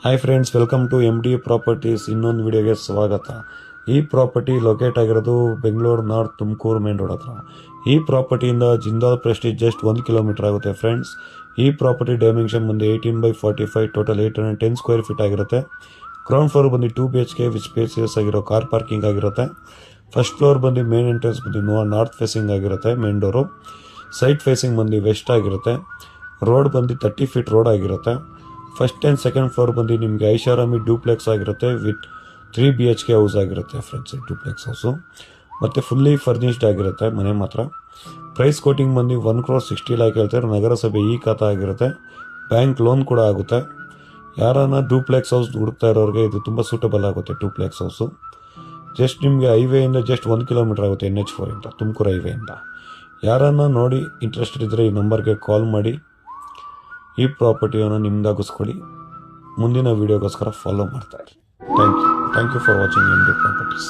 Hi friends, welcome to MD properties. ಇನ್ನೊಂದು ವಿಡಿಯೋಗೆ ಸ್ವಾಗತ. ಈ ಪ್ರಾಪರ್ಟಿ ಲೊಕೇಟ್ ಆಗಿರೋದು Bengaluru north Tumakuru main road ಹತ್ರ. ಈ ಪ್ರಾಪರ್ಟಿಯಿಂದ ಜಿಂದಾಲ್ ಪ್ರೆಸ್ಟೀಜ್ ಜಸ್ಟ್ 1 ಕಿಲೋಮೀಟರ್ ಆಗುತ್ತೆ ಫ್ರೆಂಡ್ಸ್. ಈ ಪ್ರಾಪರ್ಟಿ ಡೈಮೆನ್ಷನ್ ಬಂದು 18/45, ಟೋಟಲ್ 810 ಸ್ಕ್ವೇರ್ ಫೀಟ್ ಆಗಿರುತ್ತೆ. ಗ್ರೌಂಡ್ ಫ್ಲೋರ್ ಬಂದು 2 BHK ವಿತ್ ಸ್ಪೇಸಿಯಸ್ ಆಗಿರೋ ಕಾರ್ ಪಾರ್ಕಿಂಗ್ ಆಗಿರುತ್ತೆ. ಫಸ್ಟ್ ಫ್ಲೋರ್ ಬಂದು ಮೇನ್ ಎಂಟ್ರೆನ್ಸ್ ಬಂದು ನಾರ್ತ್ ಫೇಸಿಂಗ್ ಆಗಿರುತ್ತೆ. ಮೇನ್ ಡೋರು ಸೈಡ್ ಫೇಸಿಂಗ್ ಬಂದು ವೆಸ್ಟ್ ಆಗಿರುತ್ತೆ. ರೋಡ್ ಬಂದು 30 ಫೀಟ್ ರೋಡ್ ಆಗಿರುತ್ತೆ. ಫಸ್ಟ್ ಆ್ಯಂಡ್ ಸೆಕೆಂಡ್ ಫ್ಲೋರ್ ಬಂದು ನಿಮಗೆ ಐಷಾರಾಮಿ ಡೂಪ್ಲೆಕ್ಸ್ ಆಗಿರುತ್ತೆ ವಿತ್ 3 BHK ಹೌಸ್ ಆಗಿರುತ್ತೆ ಫ್ರೆಂಡ್ಸ್. ಡೂಪ್ಲೆಕ್ಸ್ ಹೌಸು ಮತ್ತು ಫುಲ್ಲಿ ಫರ್ನಿಷ್ಡ್ ಆಗಿರುತ್ತೆ ಮನೆ ಮಾತ್ರ. ಪ್ರೈಸ್ ಕೋಟಿಂಗ್ ಬಂದು 1,60 lakh ಹೇಳ್ತಾರೆ. ನಗರಸಭೆ ಈ ಖಾತಾ ಆಗಿರುತ್ತೆ. ಬ್ಯಾಂಕ್ ಲೋನ್ ಕೂಡ ಆಗುತ್ತೆ. ಯಾರನ್ನ ಡೂಪ್ಲೆಕ್ಸ್ ಹೌಸ್ ಹುಡುಕ್ತಾ ಇರೋರಿಗೆ ಇದು ತುಂಬ ಸೂಟಬಲ್ ಆಗುತ್ತೆ. ಡೂಪ್ಲೆಕ್ಸ್ ಹೌಸು ಜಸ್ಟ್ ನಿಮಗೆ ಹೈವೇಯಿಂದ ಜಸ್ಟ್ 1 ಕಿಲೋಮೀಟರ್ ಆಗುತ್ತೆ. NH4 ಇಂದ ತುಮಕೂರು ಹೈವೇಯಿಂದ. ಯಾರನ್ನ ನೋಡಿ ಇಂಟ್ರೆಸ್ಟೆಡ್ ಇದ್ದರೆ ಈ ನಂಬರ್ಗೆ ಕಾಲ್ ಮಾಡಿ ಈ ಪ್ರಾಪರ್ಟಿಯನ್ನು ನಿಮ್ದಾಗಿಸ್ಕೊಳ್ಳಿ. ಮುಂದಿನ ವೀಡಿಯೋಗೋಸ್ಕರ ಫಾಲೋ ಮಾಡ್ತಾ ಇರಿ. Thank you for watching MD properties.